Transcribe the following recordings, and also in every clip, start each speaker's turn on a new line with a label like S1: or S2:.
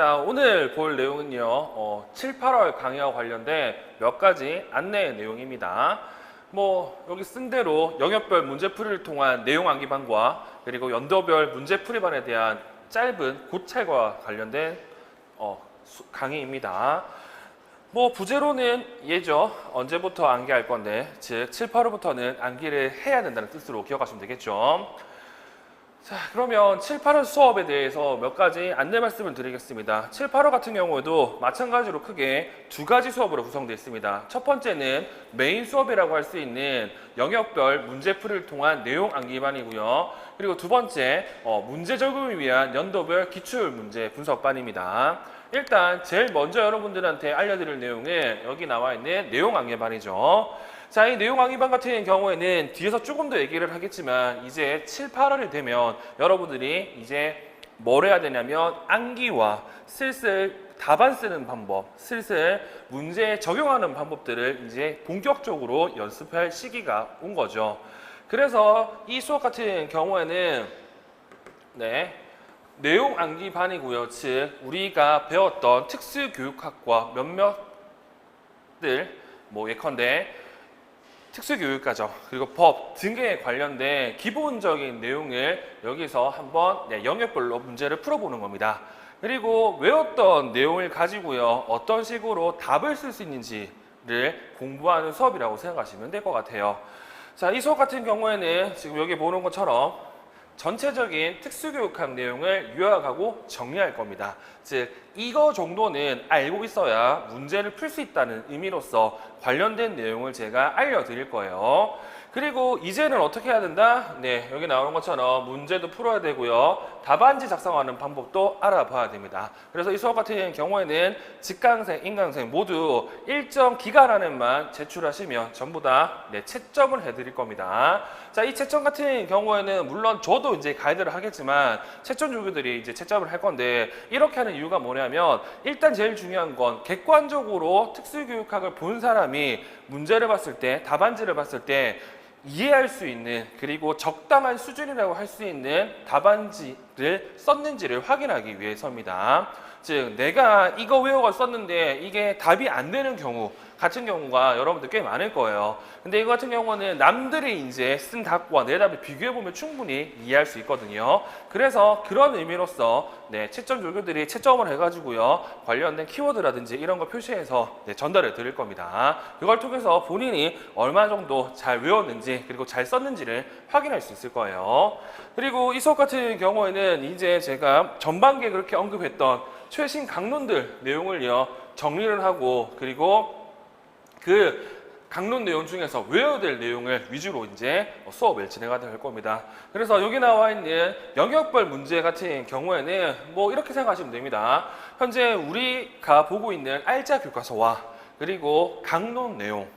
S1: 자, 오늘 볼 내용은요, 7, 8월 강의와 관련된 몇 가지 안내 내용입니다. 여기 쓴 대로 영역별 문제풀이를 통한 내용 암기반과 그리고 연도별 문제풀이반에 대한 짧은 고찰과 관련된 강의입니다. 부제로는 예죠. 언제부터 암기할 건데, 즉 7, 8월부터는 암기를 해야 된다는 뜻으로 기억하시면 되겠죠. 자, 그러면 7, 8월 수업에 대해서 몇 가지 안내 말씀을 드리겠습니다. 7, 8월 같은 경우에도 마찬가지로 크게 두 가지 수업으로 구성되어 있습니다. 첫 번째는 메인 수업이라고 할 수 있는 영역별 문제풀이를 통한 내용 암기반이고요. 그리고 두 번째, 문제 적용을 위한 연도별 기출 문제 분석반입니다. 일단 제일 먼저 여러분들한테 알려드릴 내용은 여기 나와 있는 내용 암기반이죠. 자, 이 내용 암기반 같은 경우에는 뒤에서 조금 더 얘기를 하겠지만 이제 7, 8월이 되면 여러분들이 이제 뭘 해야 되냐면 암기와 슬슬 답안 쓰는 방법, 슬슬 문제에 적용하는 방법들을 이제 본격적으로 연습할 시기가 온 거죠. 그래서 이 수업 같은 경우에는 내용 암기반이고요. 즉 우리가 배웠던 특수교육학과 몇몇들 예컨대 특수교육과정 그리고 법 등에 관련된 기본적인 내용을 여기서 한번 영역별로 문제를 풀어보는 겁니다. 그리고 외웠던 내용을 가지고요, 어떤 식으로 답을 쓸 수 있는지를 공부하는 수업이라고 생각하시면 될 것 같아요. 자, 이 수업 같은 경우에는 지금 여기 보는 것처럼 전체적인 특수교육학 내용을 요약하고 정리할 겁니다. 즉 이거 정도는 알고 있어야 문제를 풀 수 있다는 의미로서 관련된 내용을 제가 알려드릴 거예요. 그리고 이제는 어떻게 해야 된다? 여기 나오는 것처럼 문제도 풀어야 되고요. 답안지 작성하는 방법도 알아봐야 됩니다. 그래서 이 수업 같은 경우에는 직강생, 임강생 모두 일정 기간 안에만 제출하시면 전부 다 채점을 해드릴 겁니다. 자, 이 채점 같은 경우에는 물론 저도 이제 가이드를 하겠지만 채점 조교들이 이제 채점을 할 건데, 이렇게 하는 이유가 뭐냐면 일단 제일 중요한 건 객관적으로 특수교육학을 본 사람이 문제를 봤을 때, 답안지를 봤을 때 이해할 수 있는, 그리고 적당한 수준이라고 할 수 있는 답안지를 썼는지를 확인하기 위해서입니다. 즉 내가 이거 외워가 썼는데 이게 답이 안 되는 경우 같은 경우가 여러분들 꽤 많을 거예요. 근데 이거 같은 경우는 남들이 이제 쓴 답과 내 답을 비교해보면 충분히 이해할 수 있거든요. 그래서 그런 의미로서 채점 조교들이 채점을 해가지고요, 관련된 키워드라든지 이런 거 표시해서 전달해 드릴 겁니다. 그걸 통해서 본인이 얼마 정도 잘 외웠는지 그리고 잘 썼는지를 확인할 수 있을 거예요. 그리고 이 수업 같은 경우에는 이제 제가 전반기에 그렇게 언급했던 최신 강론들 내용을요 정리를 하고, 그리고 그 강론 내용 중에서 외워야 될 내용을 위주로 이제 수업을 진행하도록 할 겁니다. 그래서 여기 나와 있는 영역별 문제 같은 경우에는 이렇게 생각하시면 됩니다. 현재 우리가 보고 있는 알짜 교과서와 그리고 강론 내용,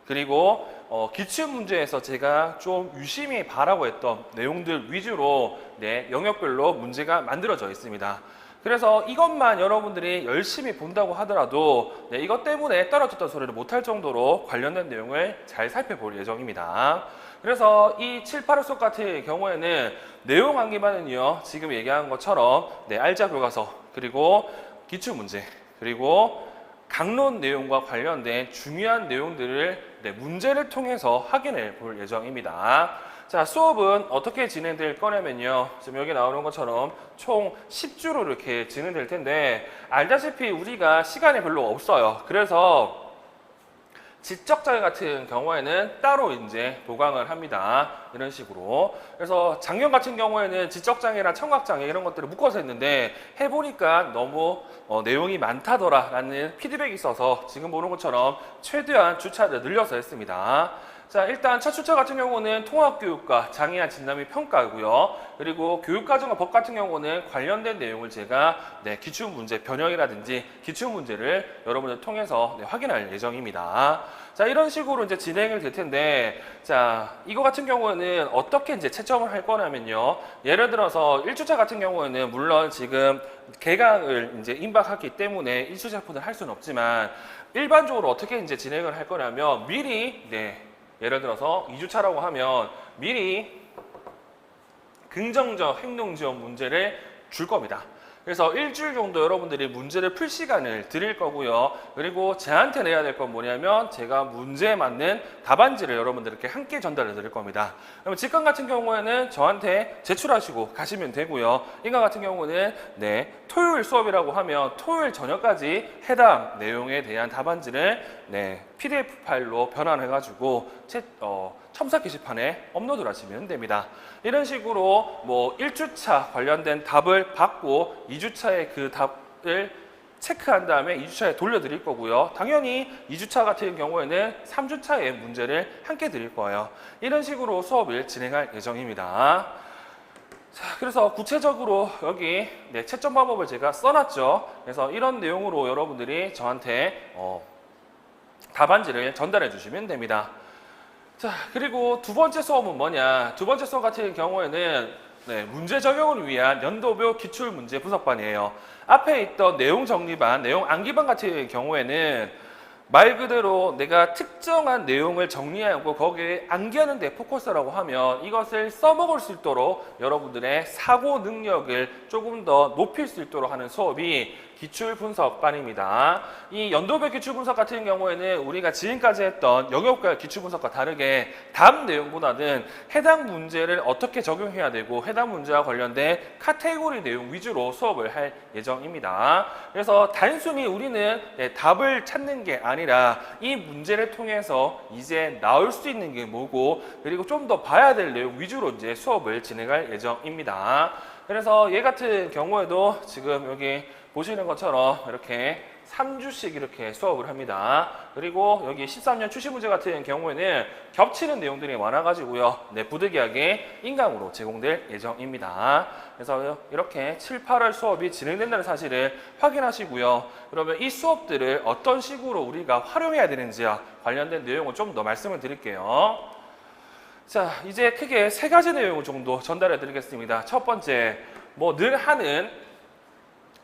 S1: 그리고 기출문제에서 제가 좀 유심히 봐라고 했던 내용들 위주로 영역별로 문제가 만들어져 있습니다. 그래서 이것만 여러분들이 열심히 본다고 하더라도 이것 때문에 떨어졌던 소리를 못할 정도로 관련된 내용을 잘 살펴볼 예정입니다. 그래서 이 7, 8월 수업 같은 경우에는 내용 암기반은요, 지금 얘기한 것처럼 알짜 교과서, 그리고 기출문제, 그리고 강론 내용과 관련된 중요한 내용들을 문제를 통해서 확인해 볼 예정입니다. 자, 수업은 어떻게 진행될 거냐면요, 지금 여기 나오는 것처럼 총 10주로 이렇게 진행될 텐데, 알다시피 우리가 시간이 별로 없어요. 그래서 지적장애 같은 경우에는 따로 이제 보강을 합니다. 이런 식으로. 그래서 작년 같은 경우에는 지적장애랑 청각장애 이런 것들을 묶어서 했는데 해보니까 너무 내용이 많다더라 라는 피드백이 있어서 지금 보는 것처럼 최대한 주차를 늘려서 했습니다. 자, 일단 첫 주차 같은 경우는 통합교육과 장애인 진단 및 평가고요. 그리고 교육과정과 법 같은 경우는 관련된 내용을 제가 기출문제 변형이라든지 기출문제를 여러분들 통해서 확인할 예정입니다. 자, 이런 식으로 이제 진행을 될 텐데, 자, 이거 같은 경우는 어떻게 이제 채점을 할 거냐면요. 예를 들어서 1주차 같은 경우에는 물론 지금 개강을 이제 임박했기 때문에 1주차부터 할 수는 없지만, 일반적으로 어떻게 이제 진행을 할 거냐면 미리 예를 들어서 2주차라고 하면 미리 긍정적 행동 지원 문제를 줄 겁니다. 그래서 일주일 정도 여러분들이 문제를 풀 시간을 드릴 거고요. 그리고 저한테 내야 될 건 뭐냐면 제가 문제에 맞는 답안지를 여러분들께 함께 전달해 드릴 겁니다. 그러면 직강 같은 경우에는 저한테 제출하시고 가시면 되고요. 인강 같은 경우는 토요일 수업이라고 하면 토요일 저녁까지 해당 내용에 대한 답안지를 PDF 파일로 변환해가지고 첨삭 게시판에 업로드를 하시면 됩니다. 이런 식으로 뭐 1주차 관련된 답을 받고 2주차에 그 답을 체크한 다음에 2주차에 돌려드릴 거고요. 당연히 2주차 같은 경우에는 3주차에 문제를 함께 드릴 거예요. 이런 식으로 수업을 진행할 예정입니다. 자, 그래서 구체적으로 여기 채점 방법을 제가 써놨죠. 그래서 이런 내용으로 여러분들이 저한테 답안지를 전달해 주시면 됩니다. 자, 그리고 두 번째 수업은 뭐냐? 두 번째 수업 같은 경우에는 문제 적용을 위한 연도별 기출 문제 분석반이에요. 앞에 있던 내용 정리반, 내용 암기반 같은 경우에는 말 그대로 내가 특정한 내용을 정리하고 거기에 암기하는 데 포커스라고 하면 이것을 써먹을 수 있도록 여러분들의 사고 능력을 조금 더 높일 수 있도록 하는 수업이 기출 분석반입니다. 이 연도별 기출 분석 같은 경우에는 우리가 지금까지 했던 영역별 기출 분석과 다르게 답 내용보다는 해당 문제를 어떻게 적용해야 되고 해당 문제와 관련된 카테고리 내용 위주로 수업을 할 예정입니다. 그래서 단순히 우리는 답을 찾는 게 아니라 이 문제를 통해서 이제 나올 수 있는 게 뭐고 그리고 좀 더 봐야 될 내용 위주로 이제 수업을 진행할 예정입니다. 그래서 얘 같은 경우에도 지금 여기 보시는 것처럼 이렇게 3주씩 이렇게 수업을 합니다. 그리고 여기 13년 출시 문제 같은 경우에는 겹치는 내용들이 많아가지고요. 부득이하게 인강으로 제공될 예정입니다. 그래서 이렇게 7, 8월 수업이 진행된다는 사실을 확인하시고요. 그러면 이 수업들을 어떤 식으로 우리가 활용해야 되는지와 관련된 내용을 좀 더 말씀을 드릴게요. 자, 이제 크게 세 가지 내용 정도 전달해 드리겠습니다. 첫 번째, 뭐 늘 하는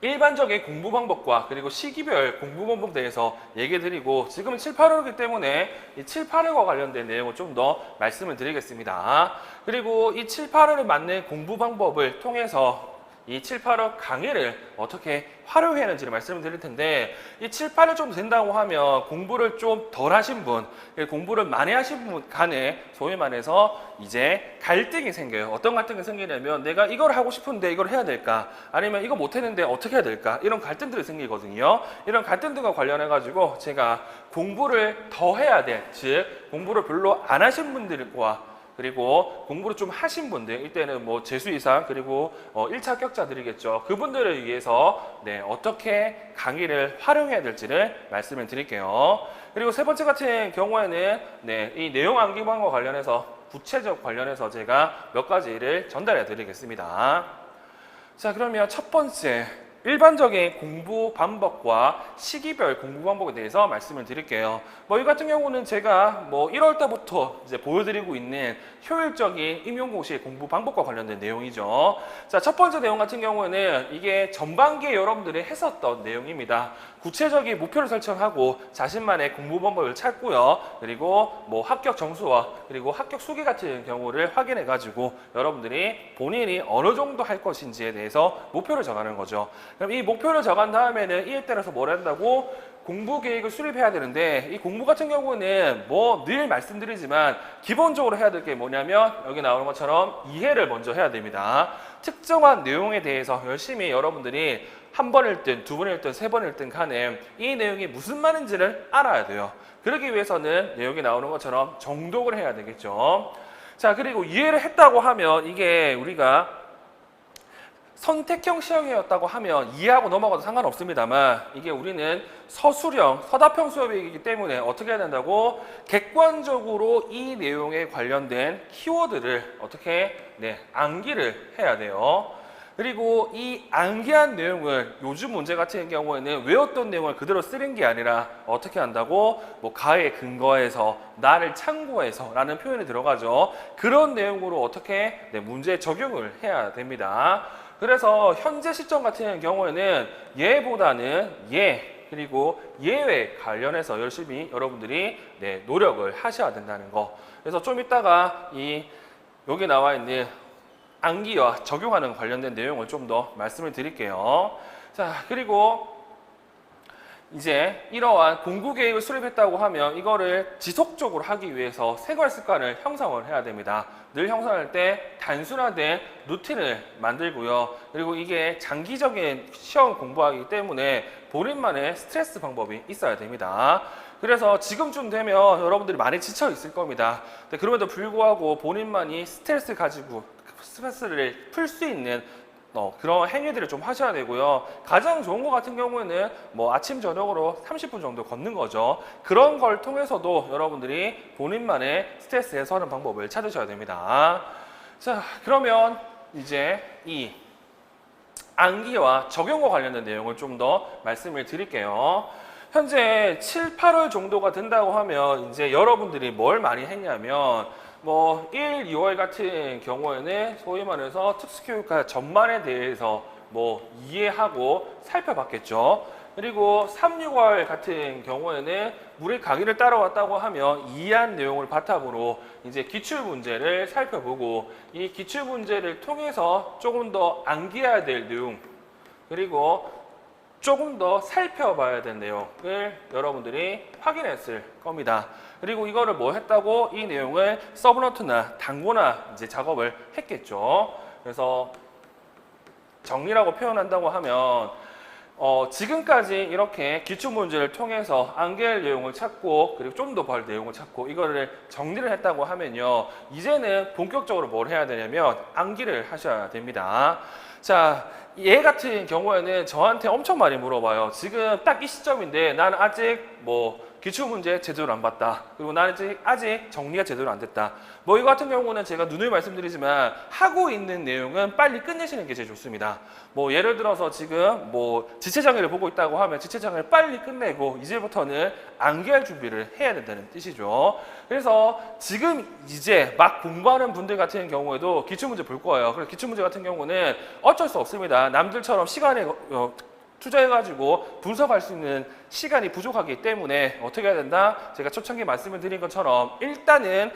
S1: 일반적인 공부 방법과 그리고 시기별 공부 방법에 대해서 얘기 드리고 지금은 7, 8월이기 때문에 이 7, 8월과 관련된 내용을 좀 더 말씀을 드리겠습니다. 그리고 이 7, 8월에 맞는 공부 방법을 통해서 이 7, 8월 강의를 어떻게 활용해야 하는지를 말씀을 드릴 텐데 이 7, 8월 정도 된다고 하면 공부를 좀 덜 하신 분, 공부를 많이 하신 분 간에 소위 말해서 이제 갈등이 생겨요. 어떤 갈등이 생기냐면 내가 이걸 하고 싶은데 이걸 해야 될까? 아니면 이거 못했는데 어떻게 해야 될까? 이런 갈등들이 생기거든요. 이런 갈등들과 관련해 가지고 제가 공부를 더 해야 될, 즉 공부를 별로 안 하신 분들과 그리고 공부를 좀 하신 분들, 이때는 뭐 재수 이상 그리고 1차 합격자들이겠죠. 그분들을 위해서 어떻게 강의를 활용해야 될지를 말씀을 드릴게요. 그리고 세 번째 같은 경우에는 이 내용 암기반과 관련해서 구체적 관련해서 제가 몇 가지를 전달해 드리겠습니다. 자, 그러면 첫 번째 일반적인 공부 방법과 시기별 공부 방법에 대해서 말씀을 드릴게요. 뭐 이 같은 경우는 제가 뭐 1월 달부터 이제 보여드리고 있는 효율적인 임용고시 공부 방법과 관련된 내용이죠. 자, 첫 번째 내용 같은 경우에는 이게 전반기에 여러분들이 했었던 내용입니다. 구체적인 목표를 설정하고 자신만의 공부 방법을 찾고요. 그리고 뭐 합격 점수와 그리고 합격 수기 같은 경우를 확인해 가지고 여러분들이 본인이 어느 정도 할 것인지에 대해서 목표를 정하는 거죠. 그럼 이 목표를 정한 다음에는 이에 따라서 뭘 한다고? 공부 계획을 수립해야 되는데 이 공부 같은 경우는 뭐 늘 말씀드리지만 기본적으로 해야 될 게 뭐냐면 여기 나오는 것처럼 이해를 먼저 해야 됩니다. 특정한 내용에 대해서 열심히 여러분들이 한 번 읽든 두 번 읽든 세 번 읽든 간에 이 내용이 무슨 말인지를 알아야 돼요. 그러기 위해서는 내용이 나오는 것처럼 정독을 해야 되겠죠. 자, 그리고 이해를 했다고 하면 이게 우리가 선택형 시험이었다고 하면 이해하고 넘어가도 상관없습니다만 이게 우리는 서술형, 서답형 수업이기 때문에 어떻게 해야 된다고? 객관적으로 이 내용에 관련된 키워드를 어떻게 암기를 해야 돼요. 그리고 이 암기한 내용을 요즘 문제 같은 경우에는 외웠던 내용을 그대로 쓰는 게 아니라 어떻게 한다고? 뭐 가에 근거해서 나를 참고해서 라는 표현이 들어가죠. 그런 내용으로 어떻게 문제 적용을 해야 됩니다. 그래서 현재 시점 같은 경우에는 예보다는 그리고 예외 관련해서 열심히 여러분들이 노력을 하셔야 된다는 거. 그래서 좀 이따가 여기 나와 있는 암기와 적용하는 관련된 내용을 좀 더 말씀을 드릴게요. 자, 그리고 이제 이러한 공부 계획을 수립했다고 하면 이거를 지속적으로 하기 위해서 생활 습관을 형성을 해야 됩니다. 늘 형성할 때 단순화된 루틴을 만들고요. 그리고 이게 장기적인 시험 공부하기 때문에 본인만의 스트레스 방법이 있어야 됩니다. 그래서 지금쯤 되면 여러분들이 많이 지쳐 있을 겁니다. 근데 그럼에도 불구하고 본인만이 스트레스를 풀 수 있는 그런 행위들을 좀 하셔야 되고요. 가장 좋은 것 같은 경우에는 뭐 아침 저녁으로 30분 정도 걷는 거죠. 그런 걸 통해서도 여러분들이 본인만의 스트레스 해소하는 방법을 찾으셔야 됩니다. 자, 그러면 이제 이 암기와 적용과 관련된 내용을 좀 더 말씀을 드릴게요. 현재 7, 8월 정도가 된다고 하면 이제 여러분들이 뭘 많이 했냐면 뭐 1, 2월 같은 경우에는 소위 말해서 특수교육과 전반에 대해서 뭐 이해하고 살펴봤겠죠. 그리고 3, 6월 같은 경우에는 우리 강의를 따라왔다고 하면 이해한 내용을 바탕으로 이제 기출문제를 살펴보고 이 기출문제를 통해서 조금 더 암기해야 될 내용 그리고 조금 더 살펴봐야 될 내용을 여러분들이 확인했을 겁니다. 그리고 이거를 뭐 했다고 이 내용을 서브노트나 단고나 이제 작업을 했겠죠. 그래서 정리라고 표현한다고 하면 지금까지 이렇게 기출문제를 통해서 암기할 내용을 찾고 그리고 좀 더 벌 내용을 찾고 이거를 정리를 했다고 하면요. 이제는 본격적으로 뭘 해야 되냐면 암기를 하셔야 됩니다. 자, 얘 같은 경우에는 저한테 엄청 많이 물어봐요. 지금 딱 이 시점인데 나는 아직 뭐 기출문제 제대로 안 봤다. 그리고 나는 아직 정리가 제대로 안 됐다. 뭐 이거 같은 경우는 제가 누누이 말씀드리지만 하고 있는 내용은 빨리 끝내시는 게 제일 좋습니다. 뭐 예를 들어서 지금 뭐 지체장애를 보고 있다고 하면 지체장애를 빨리 끝내고 이제부터는 암기할 준비를 해야 된다는 뜻이죠. 그래서 지금 이제 막 공부하는 분들 같은 경우에도 기출문제 볼 거예요. 그래서 기출문제 같은 경우는 어쩔 수 없습니다. 남들처럼 시간에 투자해가지고 분석할 수 있는 시간이 부족하기 때문에 어떻게 해야 된다? 제가 초창기에 말씀을 드린 것처럼 일단은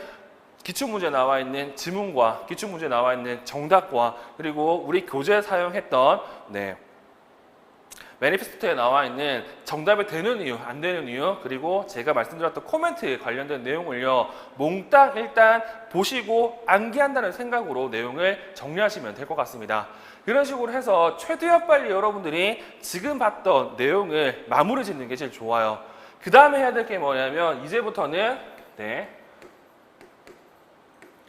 S1: 기출문제 나와 있는 지문과 기출문제 나와 있는 정답과 그리고 우리 교재에 사용했던 매니페스토에 나와 있는 정답이 되는 이유, 안 되는 이유 그리고 제가 말씀드렸던 코멘트에 관련된 내용을요 몽땅 일단 보시고 암기한다는 생각으로 내용을 정리하시면 될 것 같습니다. 그런 식으로 해서 최대한 빨리 여러분들이 지금 봤던 내용을 마무리 짓는 게 제일 좋아요. 그 다음에 해야 될 게 뭐냐면 이제부터는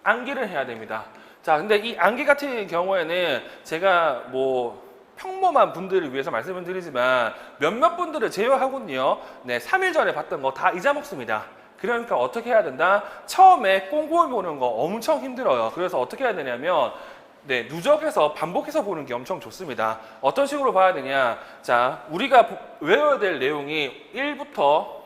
S1: 암기를 해야 됩니다. 자, 근데 이 암기 같은 경우에는 제가 뭐 평범한 분들을 위해서 말씀을 드리지만 몇몇 분들을 제외하고는요 3일 전에 봤던 거 다 잊어먹습니다. 그러니까 어떻게 해야 된다? 처음에 꼼꼼히 보는 거 엄청 힘들어요. 그래서 어떻게 해야 되냐면 누적해서 반복해서 보는 게 엄청 좋습니다. 어떤 식으로 봐야 되냐? 자, 우리가 외워야 될 내용이 1부터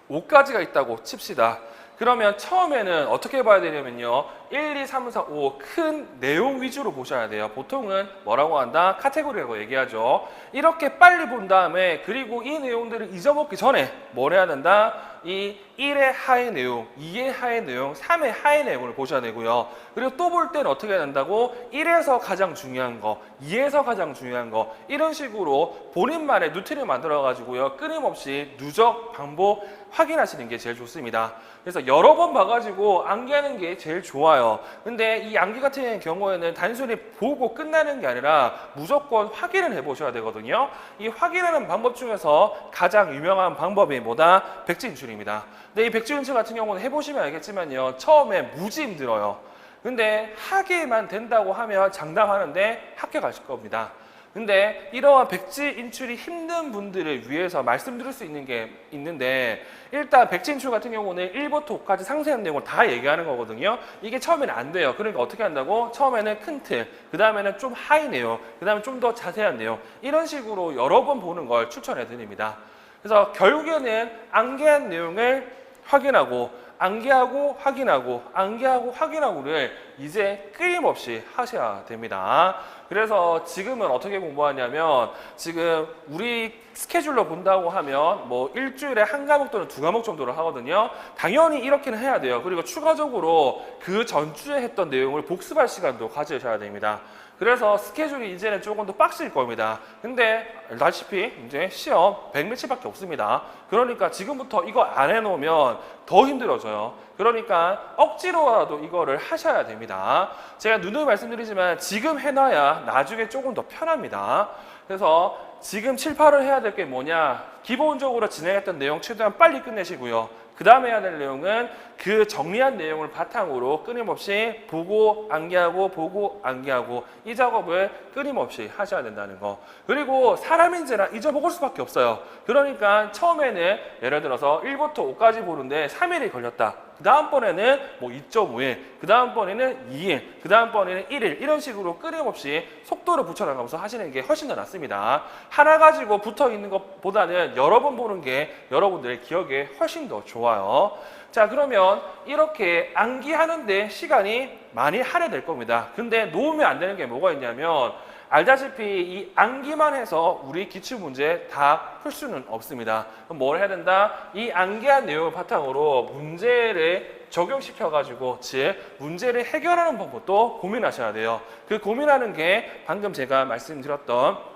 S1: 5까지가 있다고 칩시다. 그러면 처음에는 어떻게 봐야 되냐면요 1, 2, 3, 4, 5 큰 내용 위주로 보셔야 돼요. 보통은 뭐라고 한다? 카테고리라고 얘기하죠. 이렇게 빨리 본 다음에 그리고 이 내용들을 잊어먹기 전에 뭘 해야 된다? 이 1의 하의 내용, 2의 하의 내용, 3의 하의 내용을 보셔야 되고요. 그리고 또 볼 때는 어떻게 해야 된다고? 1에서 가장 중요한 거, 2에서 가장 중요한 거 이런 식으로 본인만의 루틴을 만들어 가지고요 끊임없이 누적, 반복 확인하시는 게 제일 좋습니다. 그래서 여러 번 봐가지고 암기하는 게 제일 좋아요. 근데 이 암기 같은 경우에는 단순히 보고 끝나는 게 아니라 무조건 확인을 해보셔야 되거든요. 이 확인하는 방법 중에서 가장 유명한 방법이 뭐다? 백지인출입니다. 근데 이 백지인출 같은 경우는 해보시면 알겠지만요. 처음에 무지 힘들어요. 근데 하기만 된다고 하면 장담하는데 합격하실 겁니다. 근데 이러한 백지 인출이 힘든 분들을 위해서 말씀드릴 수 있는 게 있는데 일단 백지 인출 같은 경우는 1부터 5까지 상세한 내용을 다 얘기하는 거거든요. 이게 처음에는 안 돼요. 그러니까 어떻게 한다고? 처음에는 큰 틀, 그 다음에는 좀 하이 내용, 그 다음에 좀 더 자세한 내용 이런 식으로 여러 번 보는 걸 추천해 드립니다. 그래서 결국에는 암기한 내용을 확인하고 암기하고 확인하고 암기하고 확인하고를 이제 끊임없이 하셔야 됩니다. 그래서 지금은 어떻게 공부하냐면 지금 우리 스케줄로 본다고 하면 뭐 일주일에 한 과목 또는 두 과목 정도를 하거든요. 당연히 이렇게는 해야 돼요. 그리고 추가적으로 그 전주에 했던 내용을 복습할 시간도 가지셔야 됩니다. 그래서 스케줄이 이제는 조금 더 빡실 겁니다. 근데 알다시피 이제 시험 100매치밖에 없습니다. 그러니까 지금부터 이거 안 해놓으면 더 힘들어져요. 그러니까 억지로라도 이거를 하셔야 됩니다. 제가 누누이 말씀드리지만 지금 해놔야 나중에 조금 더 편합니다. 그래서 지금 7, 8을 해야 될 게 뭐냐? 기본적으로 진행했던 내용 최대한 빨리 끝내시고요. 그 다음에 해야 될 내용은 그 정리한 내용을 바탕으로 끊임없이 보고 암기하고 보고 암기하고 이 작업을 끊임없이 하셔야 된다는 거. 그리고 사람인지라 잊어먹을 수밖에 없어요. 그러니까 처음에는 예를 들어서 1부터 5까지 보는데 3일이 걸렸다. 그 다음번에는 뭐 2.5일, 그 다음번에는 2일, 그 다음번에는 1일 이런 식으로 끊임없이 속도를 붙여나가면서 하시는 게 훨씬 더 낫습니다. 하나 가지고 붙어있는 것보다는 여러 번 보는 게 여러분들의 기억에 훨씬 더 좋아요. 자, 그러면 이렇게 암기하는데 시간이 많이 할애될 겁니다. 근데 놓으면 안 되는 게 뭐가 있냐면 알다시피 이 암기만 해서 우리 기출문제 다 풀 수는 없습니다. 그럼 뭘 해야 된다? 이 암기한 내용을 바탕으로 문제를 적용시켜가지고 즉 문제를 해결하는 방법도 고민하셔야 돼요. 그 고민하는 게 방금 제가 말씀드렸던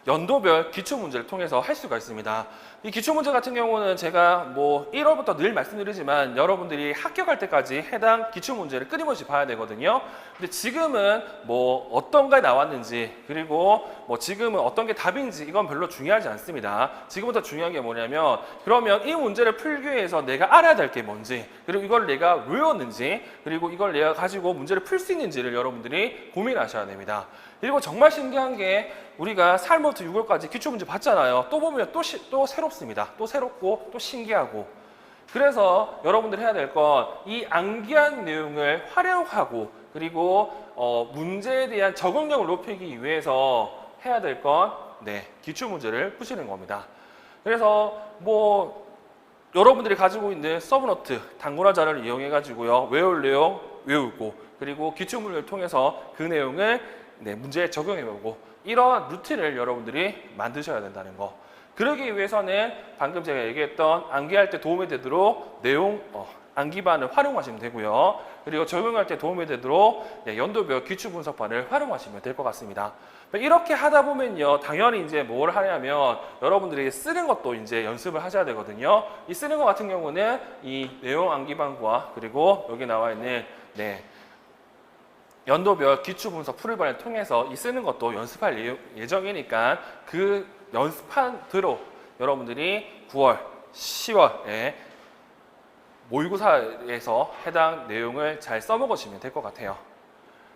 S1: 연도별 기출문제를 통해서 할 수가 있습니다. 이 기출문제 같은 경우는 제가 뭐 1월부터 늘 말씀드리지만 여러분들이 합격할 때까지 해당 기출문제를 끊임없이 봐야 되거든요. 근데 지금은 뭐 어떤 게 나왔는지 그리고 뭐 지금은 어떤 게 답인지 이건 별로 중요하지 않습니다. 지금부터 중요한 게 뭐냐면 그러면 이 문제를 풀기 위해서 내가 알아야 될 게 뭔지 그리고 이걸 내가 외웠는지 그리고 이걸 내가 가지고 문제를 풀 수 있는지를 여러분들이 고민하셔야 됩니다. 그리고 정말 신기한 게 우리가 4월부터 6월까지 기출문제 봤잖아요. 또 보면 또 새롭습니다. 또 새롭고 또 신기하고. 그래서 여러분들이 해야 될 건 이 암기한 내용을 활용하고 그리고 문제에 대한 적응력을 높이기 위해서 해야 될 건 기출문제를 푸시는 겁니다. 그래서 뭐 여러분들이 가지고 있는 서브노트, 단권화 자료를 이용해 가지고요. 외울 내용 외우고 그리고 기출문제를 통해서 그 내용을 문제에 적용해보고 이런 루틴을 여러분들이 만드셔야 된다는 거. 그러기 위해서는 방금 제가 얘기했던 암기할 때 도움이 되도록 내용 암기반을 활용하시면 되고요. 그리고 적용할 때 도움이 되도록 연도별 기출분석반을 활용하시면 될 것 같습니다. 이렇게 하다 보면요, 당연히 이제 뭘 하냐면 여러분들이 쓰는 것도 이제 연습을 하셔야 되거든요. 이 쓰는 것 같은 경우는 이 내용 암기반과 그리고 여기 나와 있는 연도별 기출분석 풀이반을 통해서 이 쓰는 것도 연습할 예정이니까 그 연습한 대로 여러분들이 9월, 10월에 모의고사에서 해당 내용을 잘 써먹으시면 될 것 같아요.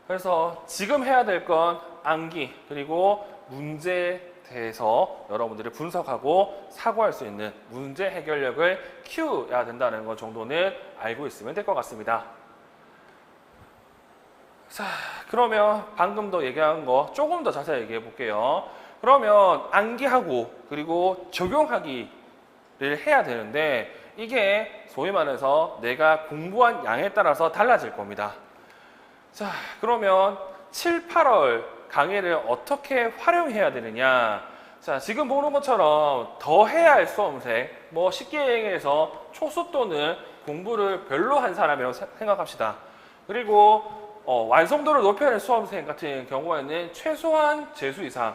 S1: 그래서 지금 해야 될 건 암기 그리고 문제에 대해서 여러분들이 분석하고 사고할 수 있는 문제 해결력을 키워야 된다는 것 정도는 알고 있으면 될 것 같습니다. 자, 그러면 방금도 얘기한 거 조금 더 자세히 얘기해 볼게요. 그러면 암기하고 그리고 적용하기를 해야 되는데 이게 소위 말해서 내가 공부한 양에 따라서 달라질 겁니다. 자, 그러면 7, 8월 강의를 어떻게 활용해야 되느냐. 자, 지금 보는 것처럼 더 해야 할 수험생, 뭐 쉽게 얘기해서 초수 또는 공부를 별로 한 사람이라고 생각합시다. 그리고 완성도를 높여야 할 수험생 같은 경우에는 최소한 재수 이상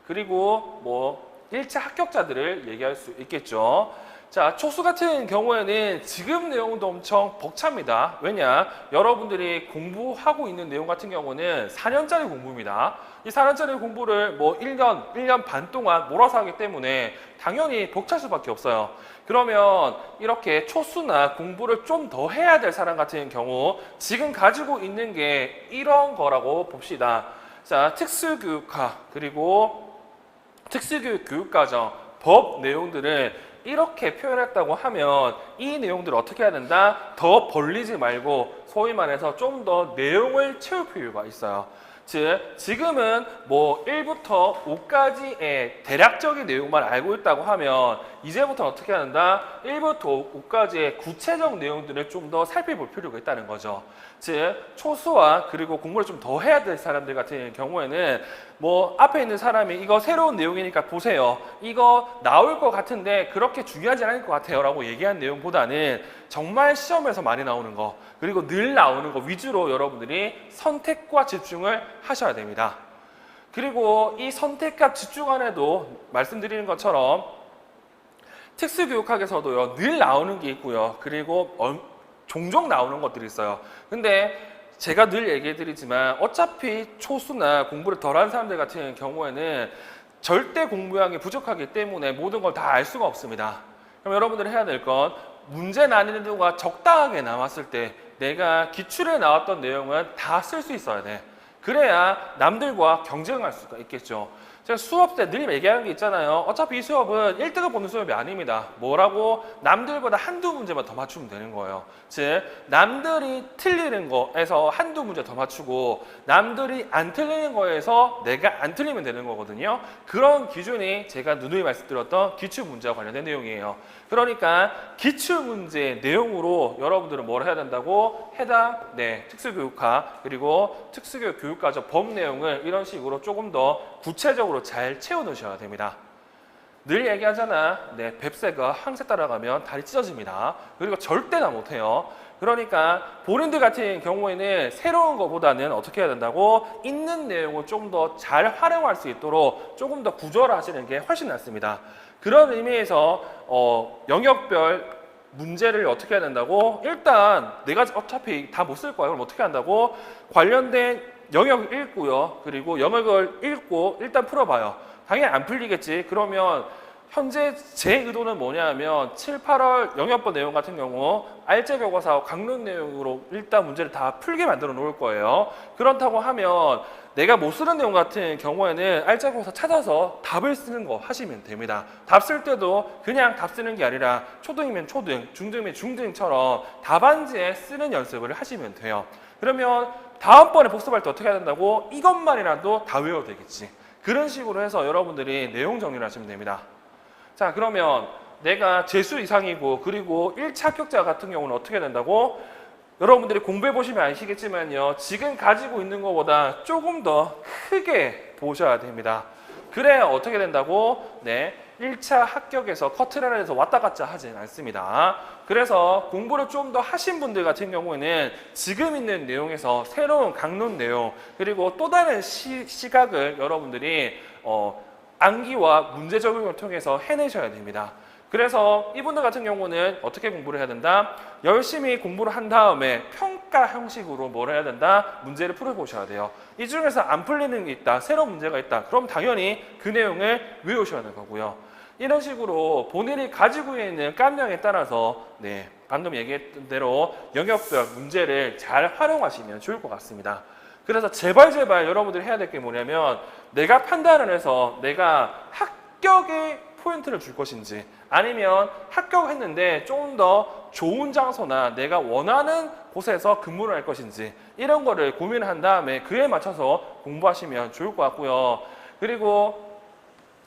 S1: 그리고 뭐 1차 합격자들을 얘기할 수 있겠죠. 자, 초수 같은 경우에는 지금 내용도 엄청 벅찹니다. 왜냐? 여러분들이 공부하고 있는 내용 같은 경우는 4년짜리 공부입니다. 이 4년짜리 공부를 뭐 1년 반 동안 몰아서 하기 때문에 당연히 벅찰 수밖에 없어요. 그러면 이렇게 초수나 공부를 좀 더 해야 될 사람 같은 경우 지금 가지고 있는 게 이런 거라고 봅시다. 자, 특수교육화 그리고 특수교육 교육과정 법 내용들을 이렇게 표현했다고 하면 이 내용들을 어떻게 해야 된다? 더 벌리지 말고 소위 말해서 좀 더 내용을 채울 필요가 있어요. 즉 지금은 뭐 1부터 5까지의 대략적인 내용만 알고 있다고 하면 이제부터 어떻게 한다? 1부터 5까지의 구체적 내용들을 좀 더 살펴볼 필요가 있다는 거죠. 즉 초수와 그리고 공부를 좀 더 해야 될 사람들 같은 경우에는 뭐 앞에 있는 사람이 이거 새로운 내용이니까 보세요. 이거 나올 것 같은데 그렇게 중요하지 않을 것 같아요 라고 얘기한 내용보다는 정말 시험에서 많이 나오는 거 그리고 늘 나오는 거 위주로 여러분들이 선택과 집중을 하셔야 됩니다. 그리고 이 선택과 집중 안에도 말씀드리는 것처럼 특수교육학에서도요 늘 나오는 게 있고요. 그리고 종종 나오는 것들이 있어요. 근데 제가 늘 얘기해 드리지만 어차피 초수나 공부를 덜한 사람들 같은 경우에는 절대 공부량이 부족하기 때문에 모든 걸 다 알 수가 없습니다. 그럼 여러분들이 해야 될 건 문제 난이도가 적당하게 나왔을 때 내가 기출에 나왔던 내용은 다 쓸 수 있어야 돼. 그래야 남들과 경쟁할 수가 있겠죠. 제가 수업 때 늘 얘기하는 게 있잖아요. 어차피 이 수업은 1등을 보는 수업이 아닙니다. 뭐라고? 남들보다 한두 문제만 더 맞추면 되는 거예요. 즉 남들이 틀리는 거에서 한두 문제 더 맞추고 남들이 안 틀리는 거에서 내가 안 틀리면 되는 거거든요. 그런 기준이 제가 누누이 말씀드렸던 기출문제와 관련된 내용이에요. 그러니까 기출문제 내용으로 여러분들은 뭘 해야 된다고? 해당 특수교육학 그리고 특수교육 교육과정 법 내용을 이런 식으로 조금 더 구체적으로 잘 채워 넣으셔야 됩니다. 늘 얘기하잖아. 뱁새가 항새 따라가면 다리 찢어집니다. 그리고 절대나 못해요. 그러니까 본인들 같은 경우에는 새로운 것보다는 어떻게 해야 된다고? 있는 내용을 좀 더 잘 활용할 수 있도록 조금 더 구조화하시는 게 훨씬 낫습니다. 그런 의미에서 영역별 문제를 어떻게 해야 된다고? 일단 내가 어차피 다 못 쓸 거야. 그럼 어떻게 한다고? 관련된 영역을 읽고요. 그리고 영역을 읽고 일단 풀어봐요. 당연히 안 풀리겠지. 그러면 현재 제 의도는 뭐냐면 7, 8월 영역번 내용 같은 경우 알제 교과서와 강론 내용으로 일단 문제를 다 풀게 만들어 놓을 거예요. 그렇다고 하면 내가 못 쓰는 내용 같은 경우에는 알제 교과서 찾아서 답을 쓰는 거 하시면 됩니다. 답 쓸 때도 그냥 답 쓰는 게 아니라 초등이면 초등, 중등이면 중등처럼 답안지에 쓰는 연습을 하시면 돼요. 그러면 다음번에 복습할 때 어떻게 해야 된다고? 이것만이라도 다 외워도 되겠지. 그런 식으로 해서 여러분들이 내용 정리를 하시면 됩니다. 자, 그러면 내가 재수 이상이고 그리고 1차 합격자 같은 경우는 어떻게 된다고? 여러분들이 공부해 보시면 아시겠지만요. 지금 가지고 있는 것보다 조금 더 크게 보셔야 됩니다. 그래야 어떻게 된다고? 1차 합격에서 커트라인에서 왔다 갔다 하진 않습니다. 그래서 공부를 좀 더 하신 분들 같은 경우에는 지금 있는 내용에서 새로운 강론 내용 그리고 또 다른 시각을 여러분들이 암기와 문제 적용을 통해서 해내셔야 됩니다. 그래서 이분들 같은 경우는 어떻게 공부를 해야 된다? 열심히 공부를 한 다음에 평가 형식으로 뭘 해야 된다? 문제를 풀어보셔야 돼요. 이 중에서 안 풀리는 게 있다, 새로운 문제가 있다. 그럼 당연히 그 내용을 외우셔야 되는 거고요. 이런 식으로 본인이 가지고 있는 깜냥에 따라서 방금 얘기했던 대로 영역별 문제를 잘 활용하시면 좋을 것 같습니다. 그래서 제발 여러분들이 해야 될 게 뭐냐면 내가 판단을 해서 내가 합격의 포인트를 줄 것인지 아니면 합격했는데 좀 더 좋은 장소나 내가 원하는 곳에서 근무를 할 것인지 이런 거를 고민한 다음에 그에 맞춰서 공부하시면 좋을 것 같고요. 그리고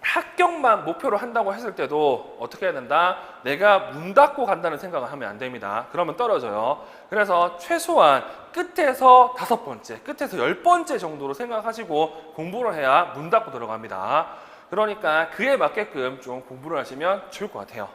S1: 합격만 목표로 한다고 했을 때도 어떻게 해야 된다? 내가 문 닫고 간다는 생각을 하면 안 됩니다. 그러면 떨어져요. 그래서 최소한 끝에서 5번째, 끝에서 10번째 정도로 생각하시고 공부를 해야 문 닫고 들어갑니다. 그러니까 그에 맞게끔 좀 공부를 하시면 좋을 것 같아요.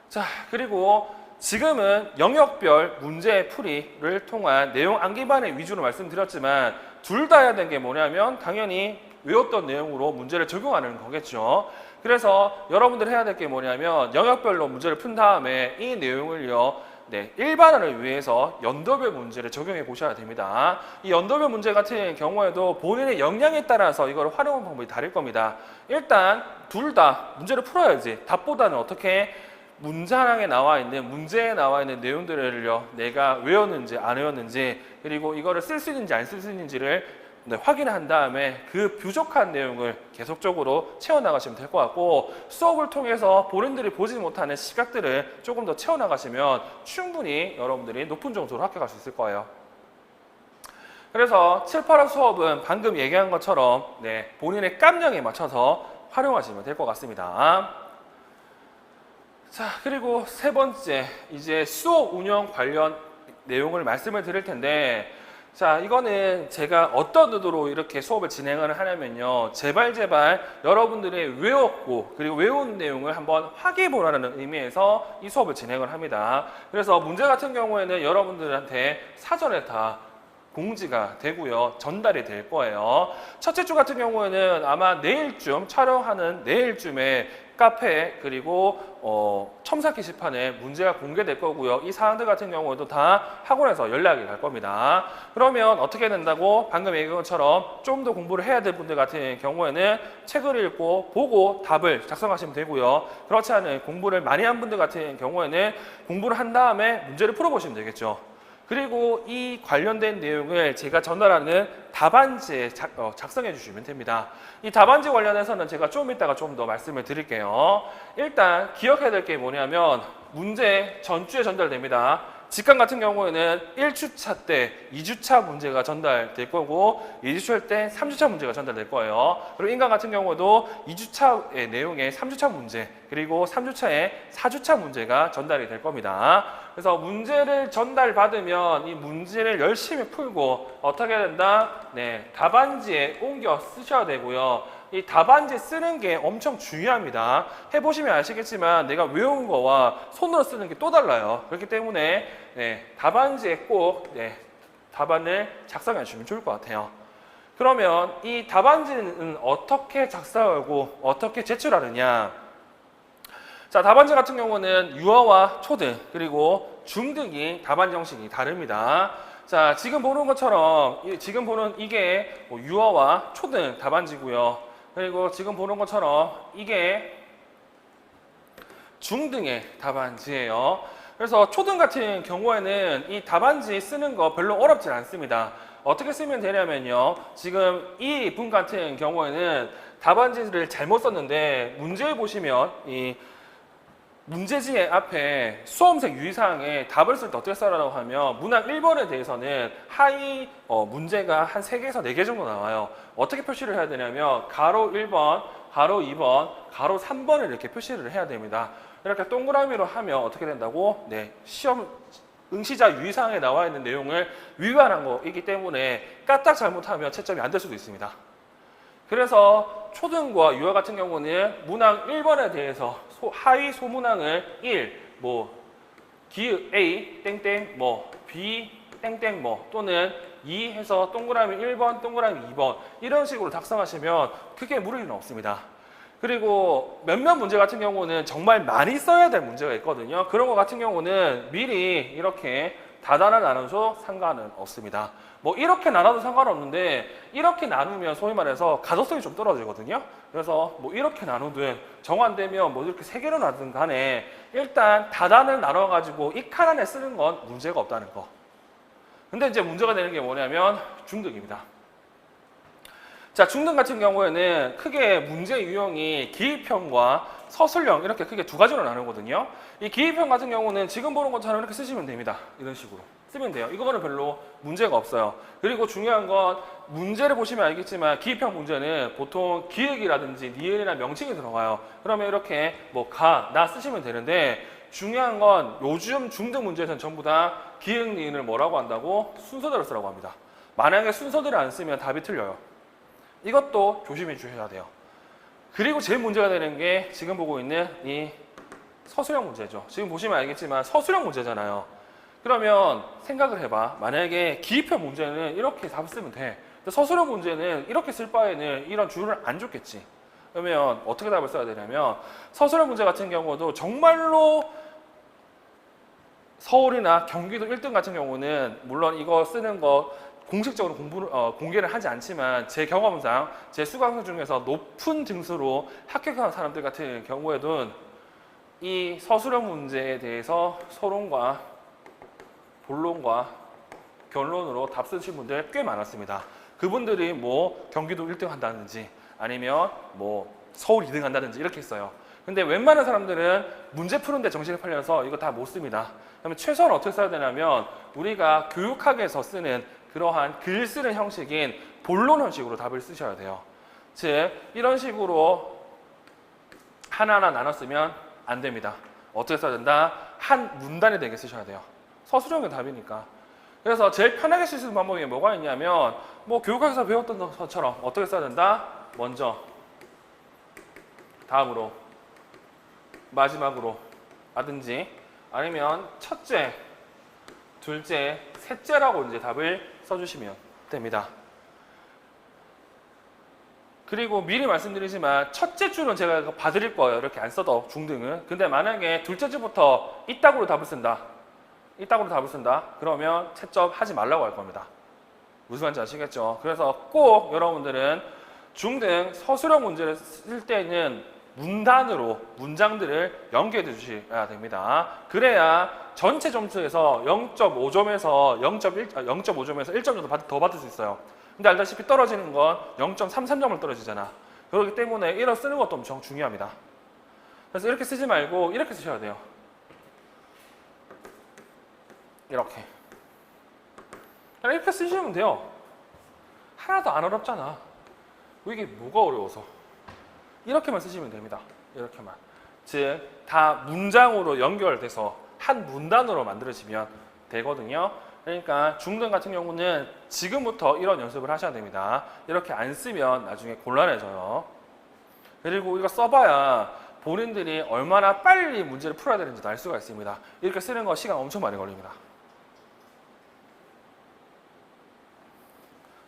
S1: 자, 그리고 지금은 영역별 문제 풀이를 통한 내용 암기반의 위주로 말씀드렸지만 둘 다 해야 되는 게 뭐냐면 당연히 외웠던 내용으로 문제를 적용하는 거겠죠. 그래서 여러분들 해야 될 게 뭐냐면 영역별로 문제를 푼 다음에 이 내용을요. 일반화를 위해서 연도별 문제를 적용해 보셔야 됩니다. 이 연도별 문제 같은 경우에도 본인의 역량에 따라서 이걸 활용하는 방법이 다를 겁니다. 일단 둘 다 문제를 풀어야지. 답보다는 어떻게 문장에 나와 있는 문제에 나와 있는 내용들을요. 내가 외웠는지 안 외웠는지 그리고 이거를 쓸 수 있는지 안 쓸 수 있는지를 확인한 다음에 그 부족한 내용을 계속적으로 채워나가시면 될 것 같고 수업을 통해서 본인들이 보지 못하는 시각들을 조금 더 채워나가시면 충분히 여러분들이 높은 점수로 합격할 수 있을 거예요. 그래서 7, 8월 수업은 방금 얘기한 것처럼 본인의 깜냥에 맞춰서 활용하시면 될 것 같습니다. 자, 그리고 세 번째, 이제 수업 운영 관련 내용을 말씀을 드릴 텐데, 자, 이거는 제가 어떤 의도로 이렇게 수업을 진행을 하냐면요. 제발 여러분들이 외웠고 그리고 외운 내용을 한번 확인해 보라는 의미에서 이 수업을 진행을 합니다. 그래서 문제 같은 경우에는 여러분들한테 사전에 다 공지가 되고요. 전달이 될 거예요. 첫째 주 같은 경우에는 아마 내일쯤 촬영하는 내일쯤에 카페 그리고 첨삭 게시판에 문제가 공개될 거고요. 이 사항들 같은 경우에도 다 학원에서 연락이 갈 겁니다. 그러면 어떻게 된다고? 방금 얘기한 것처럼 좀 더 공부를 해야 될 분들 같은 경우에는 책을 읽고 보고 답을 작성하시면 되고요. 그렇지 않은 공부를 많이 한 분들 같은 경우에는 공부를 한 다음에 문제를 풀어보시면 되겠죠. 그리고 이 관련된 내용을 제가 전달하는 답안지에 작성해 주시면 됩니다. 이 답안지 관련해서는 제가 좀 이따가 좀 더 말씀을 드릴게요. 일단 기억해야 될 게 뭐냐면 문제 전주에 전달됩니다. 직관 같은 경우에는 1주차 때 2주차 문제가 전달될 거고 2주차 때 3주차 문제가 전달될 거예요. 그리고 인간 같은 경우도 2주차의 내용에 3주차 문제 그리고 3주차에 4주차 문제가 전달이 될 겁니다. 그래서 문제를 전달받으면 이 문제를 열심히 풀고 어떻게 된다? 답안지에 옮겨 쓰셔야 되고요. 이 답안지 쓰는 게 엄청 중요합니다. 해보시면 아시겠지만 내가 외운 거와 손으로 쓰는 게 또 달라요. 그렇기 때문에 답안지에 꼭 답안을 작성해 주시면 좋을 것 같아요. 그러면 이 답안지는 어떻게 작성하고 어떻게 제출하느냐? 자, 답안지 같은 경우는 유어와 초등 그리고 중등이 답안지 형식이 다릅니다. 자, 지금 보는 것처럼 지금 보는 이게 유어와 초등 답안지고요. 그리고 지금 보는 것처럼 이게 중등의 답안지예요. 그래서 초등 같은 경우에는 이 답안지 쓰는 거 별로 어렵지 않습니다. 어떻게 쓰면 되냐면요. 지금 이 분 같은 경우에는 답안지를 잘못 썼는데 문제를 보시면 이 문제지의 앞에 수험생 유의사항에 답을 쓸 때 어떻게 써라고 하면 문항 1번에 대해서는 하위 문제가 한 3개에서 4개 정도 나와요. 어떻게 표시를 해야 되냐면 가로 1번, 가로 2번, 가로 3번을 이렇게 표시를 해야 됩니다. 이렇게 동그라미로 하면 어떻게 된다고? 시험 응시자 유의사항에 나와 있는 내용을 위반한 거이기 때문에 까딱 잘못하면 채점이 안 될 수도 있습니다. 그래서 초등과 유아 같은 경우는 문항 1번에 대해서 하위 소문항을 1, 기읍 A, 땡땡, B, 땡땡, 또는 2 해서 동그라미 1번, 동그라미 2번 이런 식으로 작성하시면 크게 물을 일은 없습니다. 그리고 몇몇 문제 같은 경우는 정말 많이 써야 될 문제가 있거든요. 그런 것 같은 경우는 미리 이렇게 다단을 나눠서 상관은 없습니다. 이렇게 나눠도 상관없는데 이렇게 나누면 소위 말해서 가독성이 좀 떨어지거든요. 그래서 이렇게 나누든 정한되면 이렇게 3개로 나누든 간에 일단 다단을 나눠가지고 이 칸 안에 쓰는 건 문제가 없다는 거. 근데 이제 문제가 되는 게 뭐냐면 중등입니다. 자, 중등 같은 경우에는 크게 문제 유형이 기입형과 서술형 이렇게 크게 두 가지로 나누거든요. 이 기입형 같은 경우는 지금 보는 것처럼 이렇게 쓰시면 됩니다. 이런 식으로 쓰면 돼요. 이거는 별로 문제가 없어요. 그리고 중요한 건 문제를 보시면 알겠지만 기입형 문제는 보통 기역이라든지 니은이나 명칭이 들어가요. 그러면 이렇게 가, 나 쓰시면 되는데 중요한 건 요즘 중등 문제에서는 전부 다 기역, 니은을 뭐라고 한다고? 순서대로 쓰라고 합니다. 만약에 순서대로 안 쓰면 답이 틀려요. 이것도 조심해 주셔야 돼요. 그리고 제일 문제가 되는 게 지금 보고 있는 이 서술형 문제죠. 지금 보시면 알겠지만 서술형 문제잖아요. 그러면 생각을 해봐. 만약에 기입형 문제는 이렇게 답을 쓰면 돼. 근데 서술형 문제는 이렇게 쓸 바에는 이런 줄을 안 줬겠지. 그러면 어떻게 답을 써야 되냐면 서술형 문제 같은 경우도 정말로 서울이나 경기도 1등 같은 경우는 물론 이거 쓰는 거 공식적으로 공개를 하지 않지만 제 경험상 제 수강생 중에서 높은 등수로 합격한 사람들 같은 경우에도 이 서술형 문제에 대해서 서론과 본론과 결론으로 답 쓰신 분들 꽤 많았습니다. 그분들이 경기도 1등 한다든지 아니면 서울 2등 한다든지 이렇게 했어요. 근데 웬만한 사람들은 문제 푸는데 정신을 팔려서 이거 다 못 씁니다. 그러면 최소한 어떻게 써야 되냐면 우리가 교육학에서 쓰는 그러한 글 쓰는 형식인 본론 형식으로 답을 쓰셔야 돼요. 즉 이런 식으로 하나하나 나눠 쓰면 안 됩니다. 어떻게 써야 된다? 한 문단이 되게 쓰셔야 돼요. 서술형의 답이니까. 그래서 제일 편하게 쓸 수 있는 방법이 뭐가 있냐면 뭐 교육학에서 배웠던 것처럼 어떻게 써야 된다? 먼저, 다음으로, 마지막으로 라든지 아니면 첫째, 둘째, 셋째라고 이제 답을 써주시면 됩니다. 그리고 미리 말씀드리지만 첫째 줄은 제가 봐드릴 거예요. 이렇게 안 써도 중등은. 근데 만약에 둘째 줄부터 이따구로 답을 쓴다. 이따구로 답을 쓴다. 그러면 채점 하지 말라고 할 겁니다. 무슨 말인지 아시겠죠? 그래서 꼭 여러분들은 중등 서술형 문제를 쓸 때는 문단으로 문장들을 연결해 주셔야 됩니다. 그래야 전체 점수에서 0.5점에서 0.5점에서 1점 정도 더 받을 수 있어요. 근데 알다시피 떨어지는 건 0.33점을 떨어지잖아. 그렇기 때문에 이런 쓰는 것도 엄청 중요합니다. 그래서 이렇게 쓰지 말고 이렇게 쓰셔야 돼요. 이렇게. 그냥 이렇게 쓰시면 돼요. 하나도 안 어렵잖아. 이게 뭐가 어려워서. 이렇게만 쓰시면 됩니다. 이렇게만. 즉, 다 문장으로 연결돼서 한 문단으로 만들어지면 되거든요. 그러니까 중등 같은 경우는 지금부터 이런 연습을 하셔야 됩니다. 이렇게 안 쓰면 나중에 곤란해져요. 그리고 이거 써봐야 본인들이 얼마나 빨리 문제를 풀어야 되는지도 알 수가 있습니다. 이렇게 쓰는 거 시간 엄청 많이 걸립니다.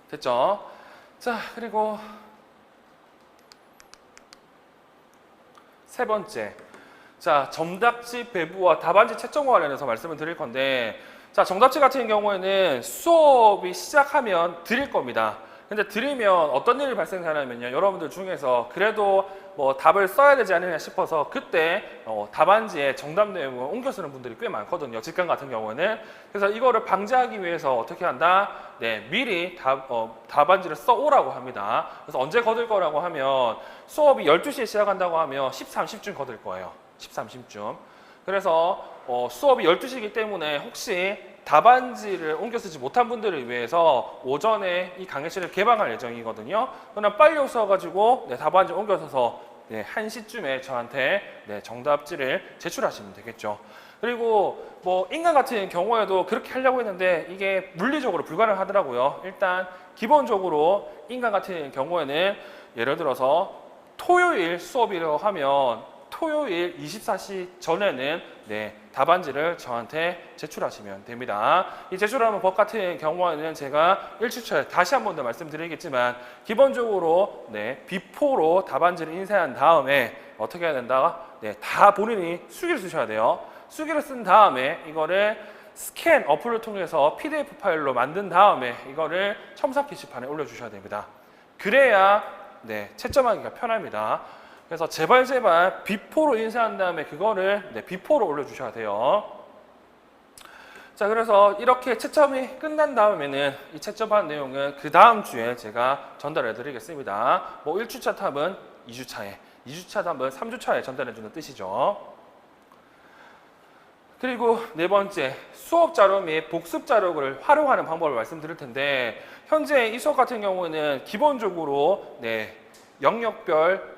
S1: 됐죠? 자, 그리고 세 번째. 자, 정답지 배부와 답안지 채점과 관련해서 말씀을 드릴 건데, 자, 정답지 같은 경우에는 수업이 시작하면 드릴 겁니다. 근데 드리면 어떤 일이 발생하냐면요. 여러분들 중에서 그래도 뭐 답을 써야 되지 않느냐 싶어서 그때 답안지에 정답 내용을 옮겨 쓰는 분들이 꽤 많거든요. 직강 같은 경우에는. 그래서 이거를 방지하기 위해서 어떻게 한다? 네, 미리 답안지를 써오라고 합니다. 그래서 언제 거둘 거라고 하면 수업이 12시에 시작한다고 하면 13, 10쯤 거둘 거예요. 13, 10쯤. 그래서 수업이 12시이기 때문에 혹시 답안지를 옮겨 쓰지 못한 분들을 위해서 오전에 이 강의실을 개방할 예정이거든요. 그러나 빨리 오셔가지고 네, 답안지 옮겨 서서 네, 1시쯤에 저한테 네, 정답지를 제출하시면 되겠죠. 그리고 뭐 인간 같은 경우에도 그렇게 하려고 했는데 이게 물리적으로 불가능하더라고요. 일단 기본적으로 인간 같은 경우에는 예를 들어서 토요일 수업이라고 하면 토요일 24시 전에는 네, 답안지를 저한테 제출하시면 됩니다. 이 제출하는 법 같은 경우에는 제가 1주차에 다시 한 번 더 말씀드리겠지만 기본적으로 네, 비포로 답안지를 인쇄한 다음에 어떻게 해야 된다? 네, 다 본인이 수기를 쓰셔야 돼요. 수기를 쓴 다음에 이거를 스캔 어플을 통해서 PDF 파일로 만든 다음에 이거를 첨삭 게시판에 올려주셔야 됩니다. 그래야 네, 채점하기가 편합니다. 그래서 제발 비포로 인쇄한 다음에 그거를 네, 비포로 올려주셔야 돼요. 자, 그래서 이렇게 채점이 끝난 다음에는 이 채점한 내용은 그 다음 주에 제가 전달해 드리겠습니다. 뭐 1주차 탑은 2주차에, 2주차 탑은 3주차에 전달해 주는 뜻이죠. 그리고 네 번째, 수업 자료 및 복습 자료를 활용하는 방법을 말씀드릴 텐데 현재 이 수업 같은 경우는 기본적으로 네, 영역별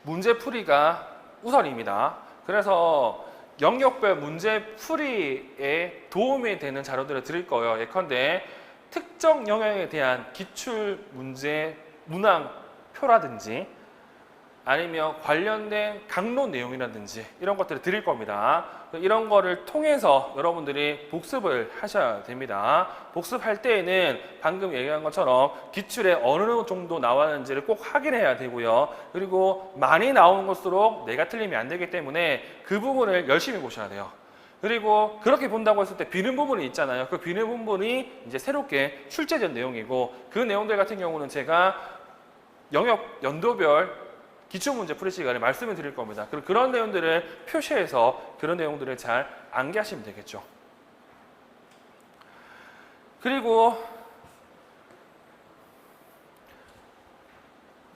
S1: 문제풀이가 우선입니다. 그래서 영역별 문제풀이에 도움이 되는 자료들을 드릴 거예요. 예컨대 특정 영역에 대한 기출 문제 문항표라든지 아니면 관련된 강론 내용이라든지 이런 것들을 드릴 겁니다. 이런 거를 통해서 여러분들이 복습을 하셔야 됩니다. 복습할 때에는 방금 얘기한 것처럼 기출에 어느 정도 나왔는지를 꼭 확인해야 되고요. 그리고 많이 나오는 것일수록 내가 틀리면 안 되기 때문에 그 부분을 열심히 보셔야 돼요. 그리고 그렇게 본다고 했을 때 비는 부분이 있잖아요. 그 비는 부분이 이제 새롭게 출제된 내용이고 그 내용들 같은 경우는 제가 영역 연도별 기출문제 풀이 시간에 말씀을 드릴 겁니다. 그런 내용들을 표시해서 그런 내용들을 잘 암기하시면 되겠죠. 그리고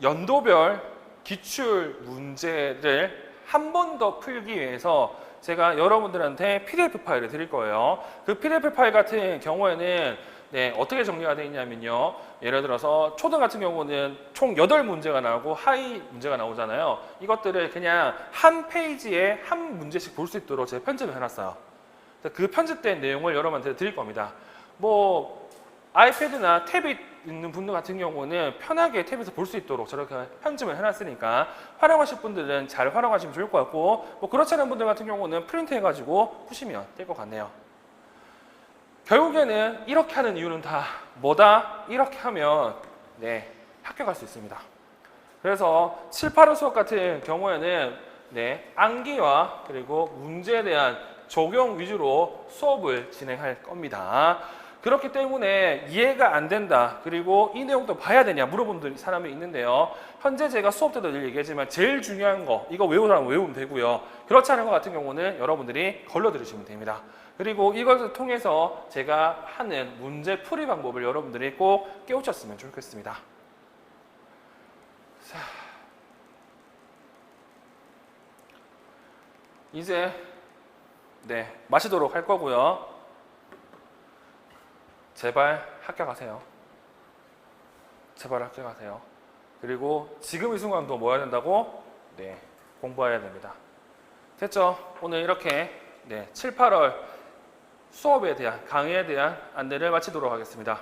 S1: 연도별 기출 문제를 한 번 더 풀기 위해서 제가 여러분들한테 PDF 파일을 드릴 거예요. 그 PDF 파일 같은 경우에는 네, 어떻게 정리가 되어 있냐면요. 예를 들어서 초등 같은 경우는 총 8문제가 나오고 하위 문제가 나오잖아요. 이것들을 그냥 한 페이지에 한 문제씩 볼 수 있도록 제가 편집을 해놨어요. 그 편집된 내용을 여러분한테 드릴 겁니다. 뭐 아이패드나 탭이 있는 분들 같은 경우는 편하게 탭에서 볼 수 있도록 저렇게 편집을 해놨으니까 활용하실 분들은 잘 활용하시면 좋을 것 같고, 뭐 그렇지 않은 분들 같은 경우는 프린트 해가지고 푸시면 될 것 같네요. 결국에는 이렇게 하는 이유는 다 뭐다? 이렇게 하면 네, 합격할 수 있습니다. 그래서 7, 8월 수업 같은 경우에는 네, 암기와 그리고 문제에 대한 적용 위주로 수업을 진행할 겁니다. 그렇기 때문에 이해가 안 된다, 그리고 이 내용도 봐야 되냐 물어보는 사람이 있는데요. 현재 제가 수업 때도 늘 얘기하지만 제일 중요한 거, 이거 외우라면 외우면 되고요. 그렇지 않은 것 같은 경우는 여러분들이 걸러 들으시면 됩니다. 그리고 이것을 통해서 제가 하는 문제 풀이 방법을 여러분들이 꼭 깨우쳤으면 좋겠습니다. 자, 이제 네, 마치도록 할 거고요. 제발 합격하세요. 제발 합격하세요. 그리고 지금 이 순간도 뭐 해야 된다고? 네, 공부해야 됩니다. 됐죠? 오늘 이렇게 네, 7, 8월 수업에 대한 강의에 대한 안내를 마치도록 하겠습니다.